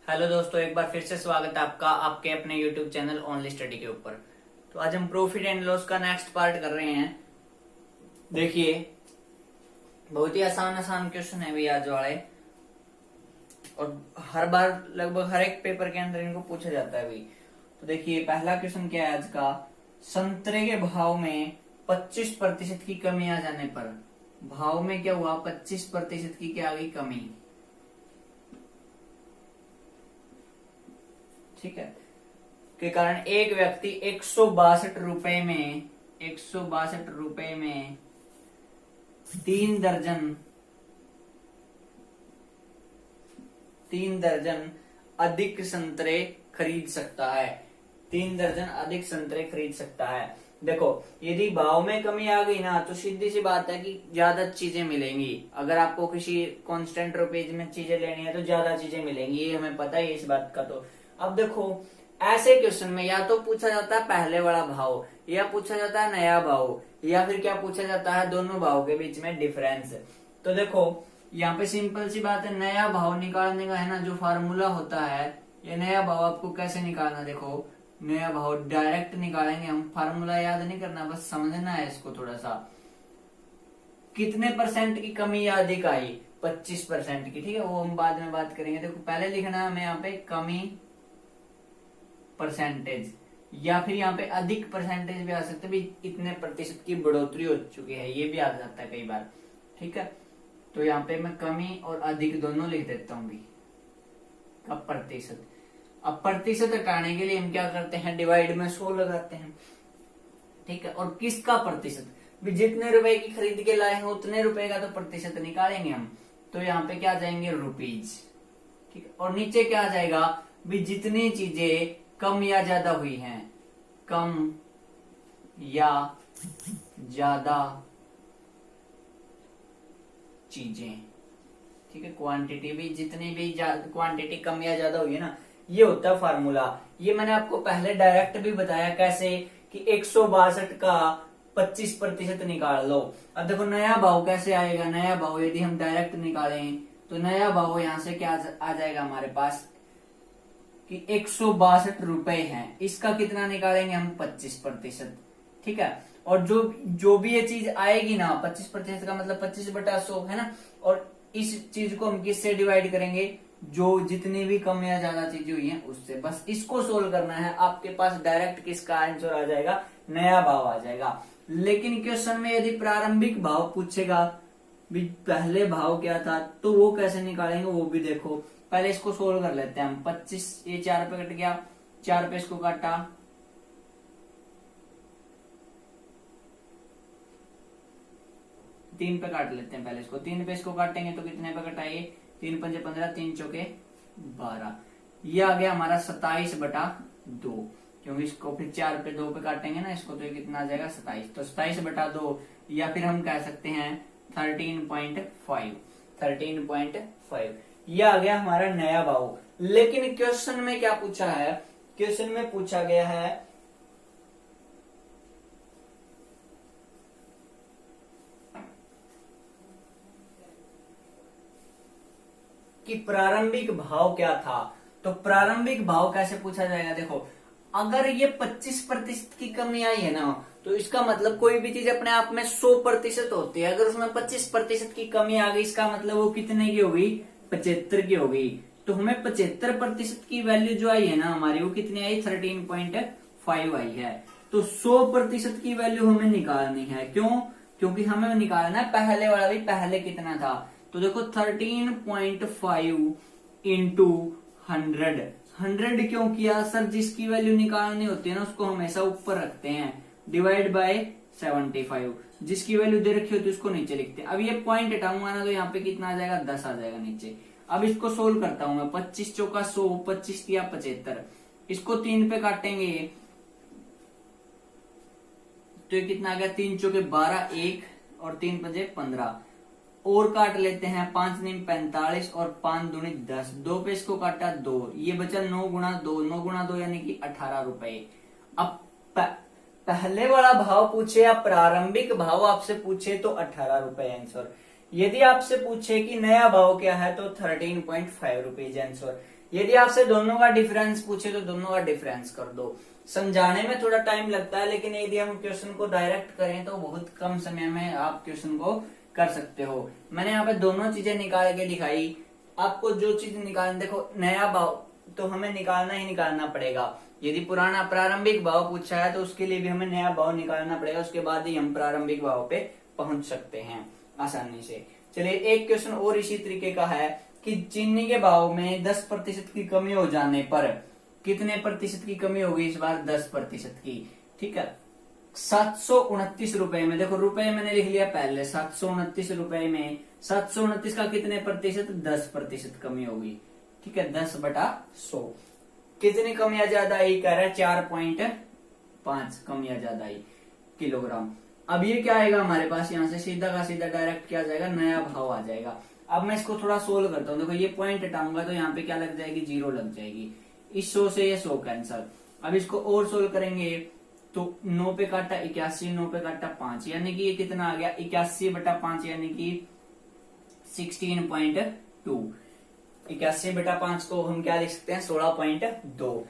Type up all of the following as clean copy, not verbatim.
Hello दोस्तों, एक बार फिर से स्वागत है आपका आपके अपने यूट्यूब चैनल ओनली स्टडी के ऊपर। तो आज हम प्रॉफिट एंड लॉस का नेक्स्ट पार्ट कर रहे हैं। देखिए, बहुत ही आसान आसान क्वेश्चन है भी आज वाले, और हर बार लगभग हर एक पेपर के अंदर इनको पूछा जाता है भी। तो देखिए, पहला क्वेश्चन क्या है आज का। संतरे के भाव में 25% की कमी आ जाने पर भाव में क्या हुआ, 25% की क्या आ गई, कमी। ठीक है, के कारण एक व्यक्ति 162 रुपए में 3 दर्जन अधिक संतरे खरीद सकता है। 3 दर्जन अधिक संतरे खरीद सकता है। देखो, यदि भाव में कमी आ गई ना, तो सीधी सी बात है कि ज्यादा चीजें मिलेंगी। अगर आपको किसी कांस्टेंट रुपीज में चीजें लेनी है तो ज्यादा चीजें मिलेंगी, ये हमें पता है इस बात का। तो अब देखो, ऐसे क्वेश्चन में या तो पूछा जाता है पहले वाला भाव, या पूछा जाता है नया भाव, या फिर क्या पूछा जाता है, दोनों भाव के बीच में डिफरेंस। तो देखो, यहाँ पे सिंपल सी बात है, नया भाव निकालने का है ना जो फार्मूला होता है, ये नया भाव आपको कैसे निकालना। देखो, नया भाव डायरेक्ट निकालेंगे हम, फार्मूला याद नहीं करना, बस समझना है इसको थोड़ा सा। कितने परसेंट की कमी अधिक आई, 25% की। ठीक है, वो हम बाद में बात करेंगे। देखो, पहले लिखना है हमें यहाँ पे कमी परसेंटेज, या फिर यहाँ पे अधिक परसेंटेज भी आ सकते भी, इतने प्रतिशत की बढ़ोतरी हो चुकी है, ये भी आ जाता है कई बार। ठीक है, तो यहाँ पे मैं कमी और अधिक दोनों लिख देता हूँ भी। अब प्रतिशत, अब प्रतिशत हटाने के लिए हम क्या करते हैं, डिवाइड में 100 लगाते हैं। ठीक है, और किसका प्रतिशत, भी जितने रुपए की खरीद के लाए हैं उतने रुपए का तो प्रतिशत निकालेंगे हम। तो यहाँ पे क्या आ जाएंगे, रुपीज। ठीक है, और नीचे क्या आ जाएगा भी, जितनी चीजें कम या ज्यादा हुई हैं, कम या ज्यादा चीजें। ठीक है, क्वांटिटी भी, जितनी भी क्वांटिटी कम या ज्यादा हुई है ना, ये होता है फार्मूला। ये मैंने आपको पहले डायरेक्ट भी बताया कैसे, कि 162 का 25% निकाल लो। अब देखो, नया भाव कैसे आएगा। नया भाव यदि हम डायरेक्ट निकालें तो नया भाव यहां से क्या आ जाएगा हमारे पास, कि 162 रुपए है, इसका कितना निकालेंगे हम, 25%। ठीक है, और जो भी ये चीज आएगी ना, 25% का मतलब 25/100 है ना। और इस चीज को हम किससे डिवाइड करेंगे, जो जितनी भी कम या ज्यादा चीजें हुई हैं उससे। बस इसको सोल्व करना है, आपके पास डायरेक्ट किसका आंसर आ जाएगा, नया भाव आ जाएगा। लेकिन क्वेश्चन में यदि प्रारंभिक भाव पूछेगा, भी पहले भाव क्या था, तो वो कैसे निकालेंगे वो भी देखो। पहले इसको सोल्व कर लेते हैं हम। 25, ये 4 पे कट गया, 4 पे इसको काटा, 3 पे काट लेते हैं। पहले इसको 3 पे इसको काटेंगे तो कितने पे कटाइए, 3 पंजे 15, 3 चौके 12। ये आ गया हमारा 27/2, क्योंकि इसको फिर 4 पे 2 पे काटेंगे ना इसको, तो ये कितना आ जाएगा, 27। तो 27/2, या फिर हम कह सकते हैं 13.5। ये आ गया हमारा नया भाव। लेकिन क्वेश्चन में क्या पूछा है, क्वेश्चन में पूछा गया है कि प्रारंभिक भाव क्या था। तो प्रारंभिक भाव कैसे पूछा जाएगा, देखो, अगर ये 25% की कमी आई है ना, तो इसका मतलब कोई भी चीज अपने आप में 100% होती है। अगर उसमें 25% की कमी आ गई, इसका मतलब वो कितने की हो गई, 75 की हो गई। तो हमें 75% की वैल्यू जो आई है ना हमारी, वो कितनी आई, 13.5 आई है। तो 100% की वैल्यू हमें निकालनी है। क्यों, क्योंकि हमें निकालना है पहले वाला भी, पहले कितना था। तो देखो, 13.5 इंटू 100 क्यों किया सर, जिसकी वैल्यू निकालनी होती है ना उसको हमेशा ऊपर रखते हैं, डिवाइड बाय 75। जिसकी वैल्यू दे रखी होती है उसको नीचे लिखते हैं। अब ये पॉइंट हटाऊंगा ना, तो यहाँ पे कितना आ जाएगा, 10 आ जाएगा नीचे। अब इसको सोल्व करता हूं मैं, 25 चौका 100, 25 या 75। इसको 3 पे काटेंगे तो ये कितना आ गया, 3 चौके 12, 1 और 3 पंजे 15। और काट लेते हैं, 5 नीम 45 और 5 दूनी 10। 2 पे इसको काटा 2, ये बचा 9 गुणा 2, 9 गुणा 2 यानी कि 18 रुपए। अब पहले वाला भाव पूछे या प्रारंभिक भाव आपसे पूछे तो 18 रुपए आंसर। यदि आपसे पूछे कि नया भाव क्या है तो 13.5 रुपीज आंसर। यदि आपसे दोनों का डिफरेंस पूछे तो दोनों का डिफरेंस कर दो। समझाने में थोड़ा टाइम लगता है, लेकिन यदि हम क्वेश्चन को डायरेक्ट करें तो बहुत कम समय में आप क्वेश्चन को कर सकते हो। मैंने यहाँ पे दोनों चीजें निकाल के दिखाई। आपको जो चीज निकालनी, देखो नया भाव तो हमें निकालना ही निकालना पड़ेगा। यदि पुराना प्रारंभिक भाव पूछा है तो उसके लिए भी हमें नया भाव निकालना पड़ेगा, उसके बाद ही हम प्रारंभिक भाव पे पहुंच सकते हैं आसानी से। चलिए एक क्वेश्चन और इसी तरीके का है कि चीनी के भाव में 10% की कमी हो जाने पर कितने प्रतिशत की कमी होगी? इस बार 10% की। ठीक है, 729 रुपए में, देखो रुपए मैंने लिख लिया पहले, 729 रुपए में 729 का कितने प्रतिशत? 10% कमी होगी। ठीक है, 10/100। कितनी कमियां ज्यादा आई? कह रहा है 4.5 कमियां ज्यादा आई किलोग्राम। अब ये क्या आएगा हमारे पास? यहाँ से सीधा का सीधा डायरेक्ट क्या आ जाएगा? नया भाव आ जाएगा। अब मैं इसको थोड़ा सोल्व करता हूँ। देखो ये पॉइंट हटाऊंगा तो यहाँ पे क्या लग जाएगी? 0 लग जाएगी। इस 100 से ये 100 कैंसल। अब इसको और सोल्व करेंगे तो 9 पे काटा 81, 9 पे काटा 5, यानी कि ये कितना आ गया? 81/5 यानी कि 16.2। 81/5 को हम क्या लिख सकते हैं? 16.2।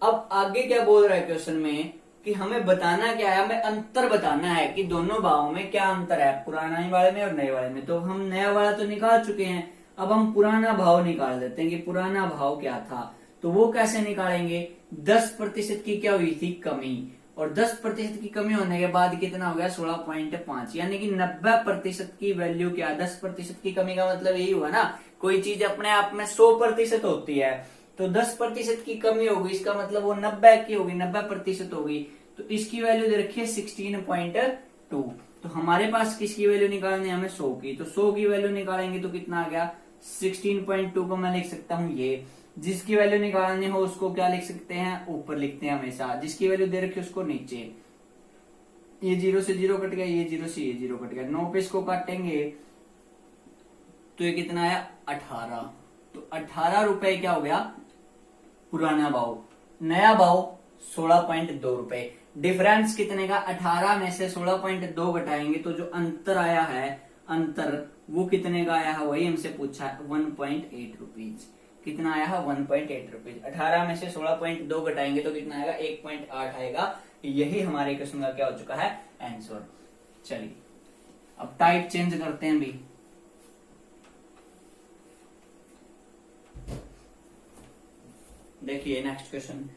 अब आगे क्या बोल रहा है क्वेश्चन में कि हमें बताना क्या है? हमें अंतर बताना है कि दोनों भावों में क्या अंतर है, पुराना वाले में और नए वाले में। तो हम नया वाला तो निकाल चुके हैं, अब हम पुराना भाव निकाल देते हैं कि पुराना भाव क्या था। तो वो कैसे निकालेंगे? 10% की क्या हुई थी? कमी। और 10% की कमी होने के बाद कितना हो गया? 16.5, यानी कि 90% की वैल्यू क्या? 10% की कमी का मतलब यही हुआ ना, कोई चीज अपने आप में 100% होती है तो 10% की कमी होगी, इसका मतलब वो 90 की होगी, 90% होगी। तो इसकी वैल्यू दे रखी है 16.2। तो हमारे पास किसकी वैल्यू निकालनी है? हमें 100 की। तो 100 की वैल्यू निकालेंगे तो कितना आ गया? 16.2 को मैं लिख सकता हूँ ये। जिसकी वैल्यू निकालनी हो उसको क्या लिख सकते हैं? ऊपर लिखते हैं हमेशा, जिसकी वैल्यू दे रखी है उसको नीचे। ये 0 से 0 कट गया, ये 0 से ये 0 कट गया। 9 पे इसको काटेंगे तो ये कितना आया? 18। तो 18 रुपए क्या हो गया? पुराना भाव। नया भाव 16.2 रुपए। डिफरेंस कितने का? 18 में से 16.2 घटाएंगे तो जो अंतर आया है, अंतर वो कितने का आया है? वही हमसे पूछा है, 1.8 रुपीज। कितना आया है? 1.8 रुपीज। 18 में से 16.2 घटाएंगे तो कितना आएगा? 1.8 आएगा। यही हमारे क्वेश्चन का क्या हो चुका है? आंसर। चलिए अब टाइप चेंज करते हैं भी। देखिए नेक्स्ट क्वेश्चन।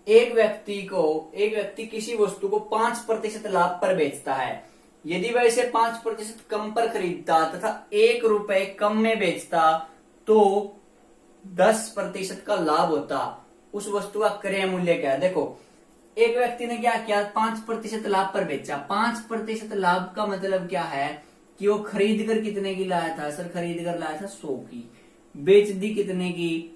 एक व्यक्ति किसी वस्तु को 5% लाभ पर बेचता है। यदि वह इसे 5% कम पर खरीदता तथा 1 रुपए कम में बेचता तो 10% का लाभ होता। उस वस्तु का क्रय मूल्य क्या है? देखो एक व्यक्ति ने क्या किया? 5% लाभ पर बेचा। 5% लाभ का मतलब क्या है कि वो खरीद कर कितने की लाया था? सर खरीद कर लाया था 100 की, बेच दी कितने की?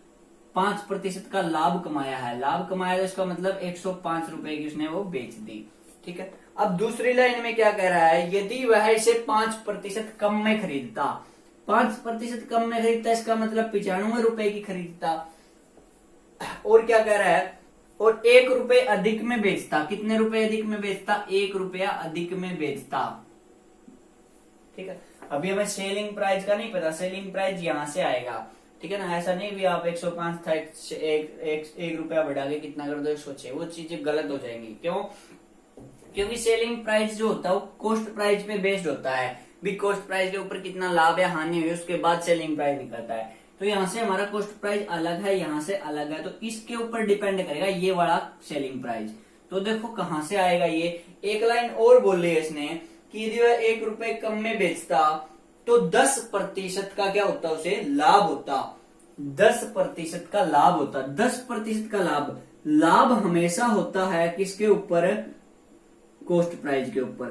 5% का लाभ कमाया है। लाभ कमाया तो इसका मतलब 105 रुपए की उसने वो बेच दी। ठीक है, अब दूसरी लाइन में क्या कह रहा है? यदि वह इसे 5% कम में खरीदता, 5% कम में खरीदता इसका मतलब 95 रुपए की खरीदता। और क्या कह रहा है? और 1 रुपए अधिक में बेचता। कितने रुपए अधिक में बेचता? 1 रुपया अधिक में बेचता। ठीक है, अभी हमें सेलिंग प्राइस का नहीं पता, सेलिंग प्राइस यहां से आएगा। ठीक है ना, ऐसा नहीं भी आप 105 था, एक रुपया बढ़ा के कितना कर दो 106, वो चीजें गलत हो जाएंगी। क्यों? क्योंकि सेलिंग प्राइस जो होता है वो कॉस्ट प्राइस पे बेस्ड होता है। भी कॉस्ट प्राइस के ऊपर कितना लाभ या हानि हुई उसके बाद सेलिंग प्राइस निकलता है। तो यहाँ से हमारा कॉस्ट प्राइस अलग है, यहाँ से अलग है, तो इसके ऊपर डिपेंड करेगा ये वाला सेलिंग प्राइस। तो देखो कहां से आएगा ये? एक लाइन और बोल रही है इसने कि यदि वह 1 रुपए कम में बेचता तो 10% का क्या होता? उसे लाभ होता। 10% का लाभ होता। 10% का लाभ, लाभ हमेशा होता है किसके ऊपर? कॉस्ट प्राइस के ऊपर।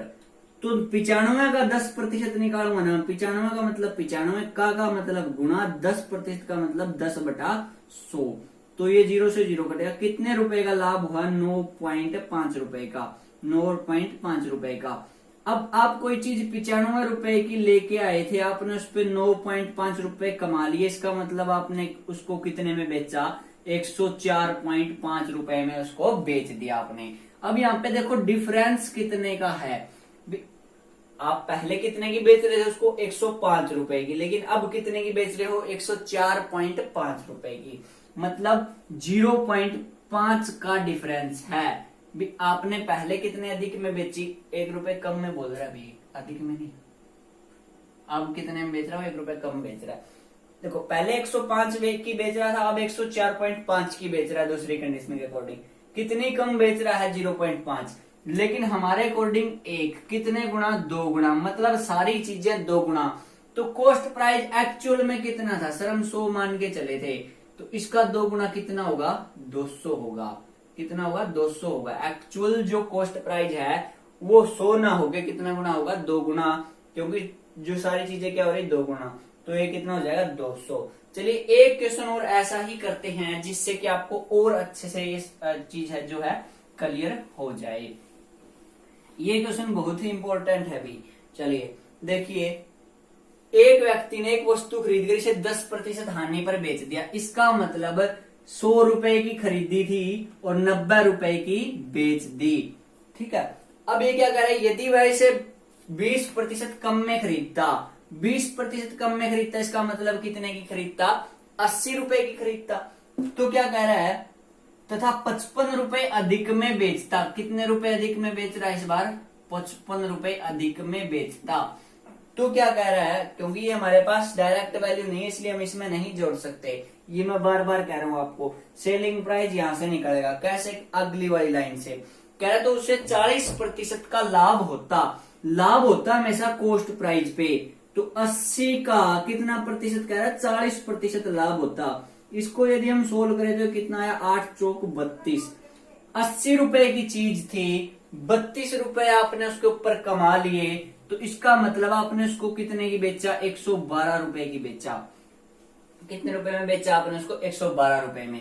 तो 95 का 10% निकालूंगा ना, 95 का मतलब 95 का मतलब गुणा 10% का मतलब 10/100। तो ये 0 से 0 कटेगा। कितने रुपए का लाभ हुआ? 9.5 रुपए का। 9.5 रुपए का। अब आप कोई चीज 95 रुपए की लेके आए थे, आपने उस पर 9.5 रुपए कमा लिए, इसका मतलब आपने उसको कितने में बेचा? 104.5 रुपए में उसको बेच दिया आपने। अब यहाँ पे देखो डिफरेंस कितने का है? आप पहले कितने की बेच रहे थे उसको 105 रुपए की, लेकिन अब कितने की बेच रहे हो 104.5 रुपए की, मतलब 0.5 का डिफरेंस है। भी आपने पहले कितने अधिक में बेची, 1 रुपए कम में बोल रहा है अभी, अधिक में नहीं, अब कितने में बेच रहा हूँ 1 रुपए कम बेच रहा है। देखो पहले 105 की बेच रहा था, अब 104.5 की बेच रहा है दूसरी कंडीशन के अकॉर्डिंग। कितनी कम बेच रहा है 0.5, लेकिन हमारे अकॉर्डिंग एक कितने गुना, 2 गुना, मतलब सारी चीजें 2 गुना। तो कॉस्ट प्राइस एक्चुअल में कितना था सर, हम 100 मान के चले थे, तो इसका 2 गुना कितना होगा, 200 होगा। कितना होगा, 200 होगा। एक्चुअल जो कॉस्ट प्राइस है वो 100 ना होके कितना गुना होगा, 2 गुना, क्योंकि जो सारी चीजें क्या हो रही, 2 गुना, तो ये कितना हो जाएगा 200। चलिए एक क्वेश्चन और ऐसा ही करते हैं जिससे कि आपको और अच्छे से ये चीज है जो है क्लियर हो जाए। ये क्वेश्चन बहुत ही इंपॉर्टेंट है भी। चलिए देखिए, एक व्यक्ति ने एक वस्तु खरीद कर इसे 10% हानि पर बेच दिया, इसका मतलब 100 रुपए की खरीदी थी और 90 रुपए की बेच दी। ठीक है, अब ये क्या करे, यदि वह इसे 20% कम में खरीदता, 20% कम में खरीदता, इसका मतलब कितने की खरीदता, 80 रुपए की खरीदता। तो क्या कह रहा है, तथा 55 रुपए अधिक में बेचता। कितने रुपए अधिक में बेच रहा है इस बार, 55 रुपए अधिक में बेचता। तो क्या कह रहा है, क्योंकि ये हमारे पास डायरेक्ट वैल्यू नहीं है इसलिए हम इसमें नहीं जोड़ सकते, ये मैं बार बार कह रहा हूं आपको। सेलिंग प्राइस यहां से निकलेगा, कैसे, अगली वाली लाइन से कह रहा है, तो उससे 40% का लाभ होता। लाभ होता हमेशा कॉस्ट प्राइस पे, तो 80 का कितना प्रतिशत कह रहा है, 40% लाभ होता। इसको यदि हम सोल्व करें तो कितना है, 8 चौक 32। 80 रुपए की चीज थी, 32 रुपए आपने उसके ऊपर कमा लिए, तो इसका मतलब आपने उसको कितने की बेचा, 112 रुपए की बेचा। कितने रुपए में बेचा आपने उसको, 112 रुपए में।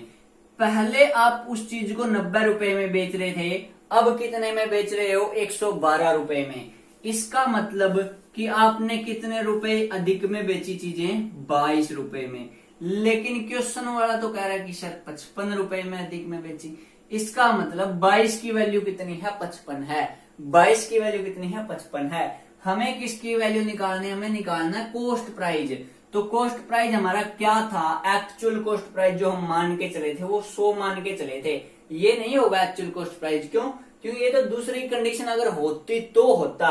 पहले आप उस चीज को 90 रुपए में बेच रहे थे, अब कितने में बेच रहे हो, 112 रुपए में। इसका मतलब कि आपने कितने रुपए अधिक में बेची चीजें, 22 रुपए में। लेकिन क्वेश्चन वाला तो कह रहा है कि सर 55 रुपए में अधिक में बेची, इसका मतलब 22 की वैल्यू कितनी है, 55 है। 22 की वैल्यू कितनी है, 55 है। हमें किसकी वैल्यू निकालनी है, हमें निकालना है कॉस्ट प्राइस। तो कॉस्ट प्राइस हमारा क्या था, एक्चुअल कॉस्ट प्राइस जो हम मान के चले थे वो 100 मान के चले थे, ये नहीं होगा एक्चुअल कॉस्ट प्राइस। क्यों, क्योंकि ये तो दूसरी कंडीशन अगर होती तो होता।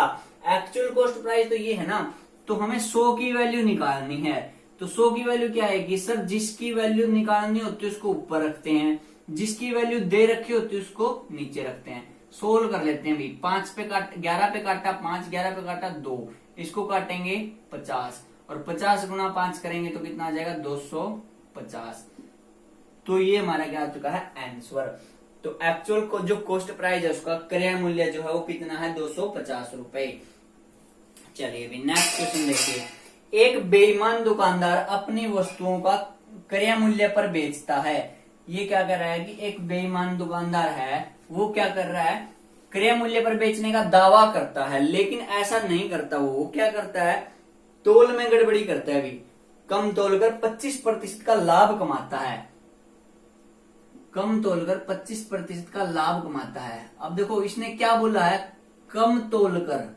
एक्चुअल कॉस्ट प्राइस तो ये है ना, तो हमें 100 की वैल्यू निकालनी है। तो 100 की वैल्यू क्या आएगी सर, जिसकी वैल्यू निकालनी होती है उसको ऊपर रखते हैं, जिसकी वैल्यू दे रखी होती है उसको नीचे रखते हैं। सोल्व कर लेते हैं भी, 5 पे काट, 11 पे काटा 5, 11 पे काटा 2, इसको काटेंगे 50, और 50 गुना 5 करेंगे तो कितना आ जाएगा, 250। तो ये हमारा क्या आ चुका है, आंसर। तो एक्चुअल को जो कॉस्ट प्राइस है उसका क्रय मूल्य जो है वो कितना है, 250 रुपए। चलिए अभी नेक्स्ट क्वेश्चन देखिए, एक बेईमान दुकानदार अपनी वस्तुओं का क्रय मूल्य पर बेचता है। ये क्या कर रहा है कि एक बेईमान दुकानदार है, वो क्या कर रहा है, क्रय मूल्य पर बेचने का दावा करता है, लेकिन ऐसा नहीं करता। वो क्या करता है, तोल में गड़बड़ी करता है, अभी कम तोलकर 25% का लाभ कमाता है। कम तोलकर 25% का लाभ कमाता है। अब देखो इसने क्या बोला है, कम तोलकर,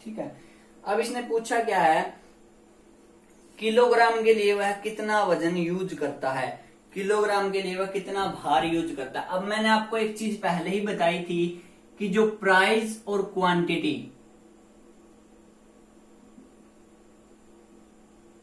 ठीक है। अब इसने पूछा क्या है, किलोग्राम के लिए वह कितना वजन यूज करता है, किलोग्राम के लिए वह कितना भार यूज करता है। अब मैंने आपको एक चीज पहले ही बताई थी कि जो प्राइस और क्वांटिटी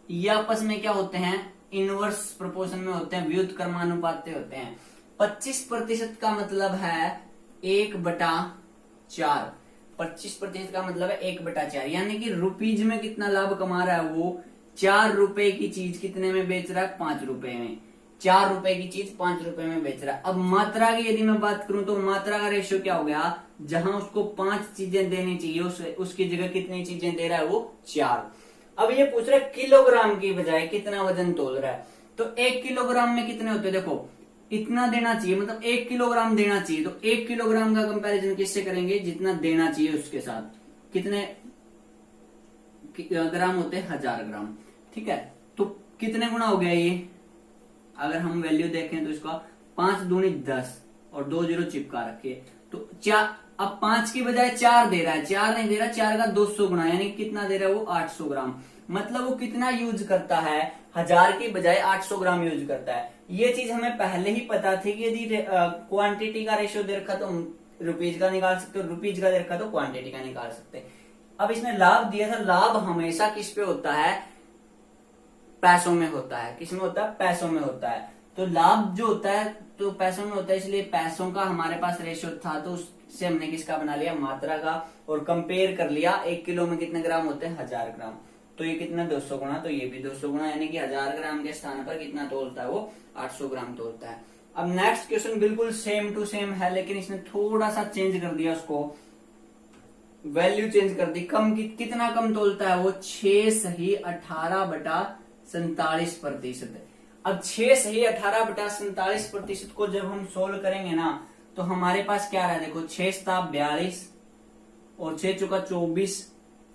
ये आपस में क्या होते हैं, इनवर्स प्रोपोर्शन में होते हैं, व्युत्क्रमानुपाती होते हैं। 25% का मतलब है 1/4, 25% का मतलब है 1/4, यानी कि रुपीज में कितना लाभ कमा रहा है वो, 4 रुपए की चीज कितने में बेच रहा है, 5 रुपए में। 4 रुपए की चीज 5 रुपए में बेच रहा है। अब मात्रा की यदि मैं बात करूं तो मात्रा का रेशियो क्या हो गया, जहां उसको 5 चीजें देनी चाहिए उसकी जगह कितनी चीजें दे रहा है वो, 4। अब ये पूछ रहा है किलोग्राम की बजाय कितना वजन तोल रहा है, तो 1 किलोग्राम में कितने होते हैं, देखो इतना देना चाहिए, मतलब 1 किलोग्राम देना चाहिए। तो 1 किलोग्राम का कंपैरिजन किससे करेंगे, जितना देना चाहिए उसके साथ। कितने ग्राम होते हैं, 1000 ग्राम, ठीक है। तो कितने गुना हो गया ये, अगर हम वैल्यू देखें तो इसका 5 दूनी 10 और 2 जीरो चिपका रखे, तो तो अब 5 की बजाय 4 दे रहा है, 4 नहीं दे रहा, 4 का 200 गुना यानी कितना दे रहा है वो 800 ग्राम। मतलब वो कितना यूज करता है, 1000 की बजाय 800 ग्राम यूज करता है। ये चीज हमें पहले ही पता थी कि यदि क्वांटिटी का रेशियो दे रखा तो रुपीज का निकाल सकते हो, रुपीज का दे रखा तो क्वांटिटी का निकाल सकते। अब इसने लाभ दिया था, लाभ हमेशा किस पे होता है, पैसों में होता है। किस में होता है, पैसों में होता है। तो लाभ जो होता है तो पैसों में होता है, इसलिए पैसों का हमारे पास रेशियो था तो उससे हमने किसका बना लिया, मात्रा का, और कंपेयर कर लिया 1 किलो में कितने ग्राम होते हैं, 1000 ग्राम। तो ये कितना 200 गुना, तो ये भी 200 गुना, यानी कि 1000 ग्राम के स्थान पर कितना तोलता है वो 800 ग्राम तोलता है। अब नेक्स्ट क्वेश्चन बिल्कुल सेम टू सेम है, लेकिन इसने थोड़ा सा चेंज कर दिया, उसको वैल्यू चेंज कर दी। कम कितना कम तोलता है वो, 6 सही 18/47%। अब 6 सही 18/47% को जब हम सोल्व करेंगे ना तो हमारे पास क्या रहा, देखो 6 सता 42 और 6 चौका 24,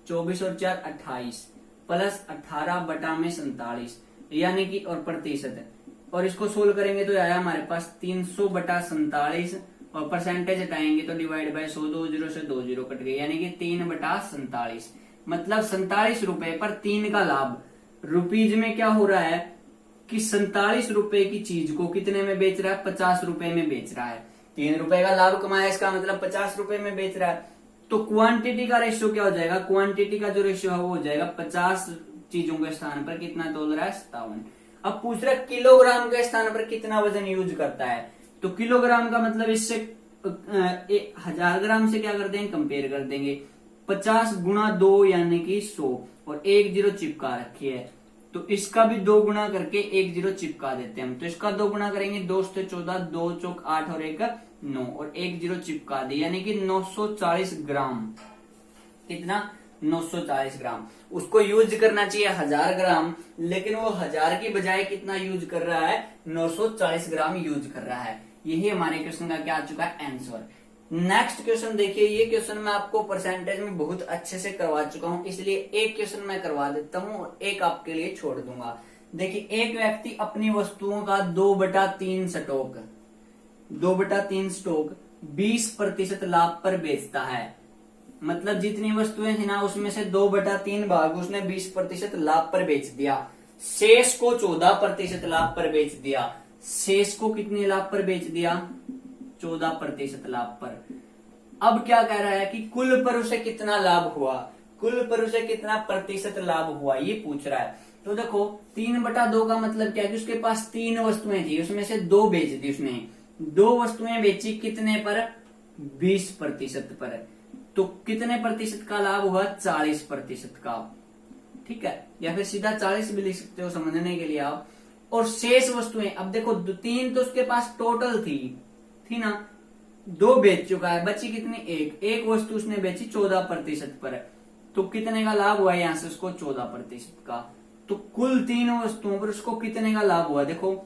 24 और 4 28 प्लस 18/47 यानी कि और प्रतिशत है, और इसको सोल्व करेंगे तो आया हमारे पास 300/47 और परसेंटेज हटाएंगे तो डिवाइड बाय 100, 2 जीरो से 2 जीरो कट गए यानी कि 3/47। मतलब 47 रुपए पर 3 का लाभ। रुपीज में क्या हो रहा है कि 47 रुपए की चीज को कितने में बेच रहा है, 50 रुपए में बेच रहा है। 3 रुपए का लाभ कमाया, इसका मतलब 50 रुपए में बेच रहा है। तो क्वांटिटी का रेशियो क्या हो जाएगा, क्वांटिटी का जो रेशियो है वो हो जाएगा 50 चीजों के स्थान पर कितना तोल रहा है, 57। अब पूछ रहा है किलोग्राम के स्थान पर कितना वजन यूज करता है, तो किलोग्राम का मतलब इससे 1000 ग्राम से क्या कर देंगे, कंपेयर कर देंगे। 50 गुणा 2 यानी कि 100 और 1 जीरो चिपका रखी है, तो इसका भी 2 गुना करके 1 जीरो चिपका देते हैं हम। तो इसका 2 गुना करेंगे, 2 से 14, 2 चौक 8 और 1 9 और 1 जीरो चिपका दी यानी कि 940 ग्राम। कितना, 940 ग्राम। उसको यूज करना चाहिए 1000 ग्राम, लेकिन वो 1000 की बजाय कितना यूज कर रहा है, 940 ग्राम यूज कर रहा है। यही हमारे क्वेश्चन का क्या आ चुका है, आंसर। नेक्स्ट क्वेश्चन देखिए, ये क्वेश्चन मैं आपको परसेंटेज में बहुत अच्छे से करवा चुका हूं, इसलिए एक क्वेश्चन मैं करवा देता हूं और एक आपके लिए छोड़ दूंगा। देखिए, एक व्यक्ति अपनी वस्तुओं का 2/3 स्टॉक 2/3 स्टॉक 20% लाभ पर बेचता है। मतलब जितनी वस्तुएं थी ना उसमें से 2/3 भाग उसने 20% लाभ पर बेच दिया। शेष को 14% लाभ पर बेच दिया। शेष को कितने लाभ पर बेच दिया, 14% लाभ पर। अब क्या कह रहा है कि कुल पर उसे कितना लाभ हुआ, कुल पर उसे कितना प्रतिशत लाभ हुआ, ये पूछ रहा है। तो देखो 3/2 का मतलब क्या है कि उसके पास 3 वस्तुएं थी, उसमें से 2 बेच दी उसने। 2 वस्तुएं बेची कितने पर, 20% पर। तो कितने प्रतिशत का लाभ हुआ, 40% का। ठीक है, या फिर सीधा 40 भी लिख सकते हो समझने के लिए आप। और शेष वस्तुएं, अब देखो 3 तो उसके पास टोटल थी ना, 2 बेच चुका है, बची कितनी, एक वस्तु उसने बेची 14% पर। तो कितने का लाभ हुआ यहां से उसको, 14% का। तो कुल 3 वस्तुओं पर उसको कितने का लाभ हुआ, देखो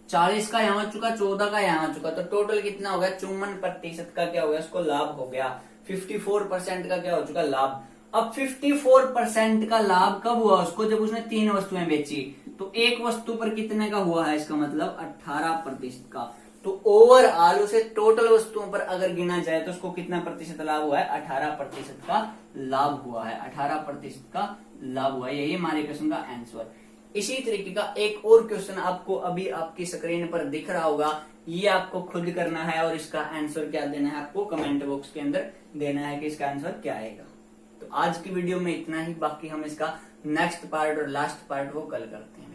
40 का यहां चुका, 14 का यहां चुका, तो टोटल कितना हो गया, 54% का क्या हो गया उसको लाभ हो गया। 54% का क्या हो चुका लाभ। अब 54% का लाभ कब हुआ उसको, जब उसने 3 वस्तुएं बेची। तो एक वस्तु पर कितने का हुआ है, इसका मतलब 18% का। तो ओवरऑल उसे टोटल वस्तुओं पर अगर गिना जाए तो उसको कितना प्रतिशत लाभ हुआ है, 18% का लाभ हुआ है। 18% का लाभ हुआ है, यही हमारे क्वेश्चन का आंसर। इसी तरीके का एक और क्वेश्चन आपको अभी आपकी स्क्रीन पर दिख रहा होगा, ये आपको खुद करना है और इसका आंसर क्या देना है, आपको कमेंट बॉक्स के अंदर देना है कि इसका आंसर क्या आएगा। तो आज की वीडियो में इतना ही, बाकी हम इसका नेक्स्ट पार्ट और लास्ट पार्ट वो कल करते हैं।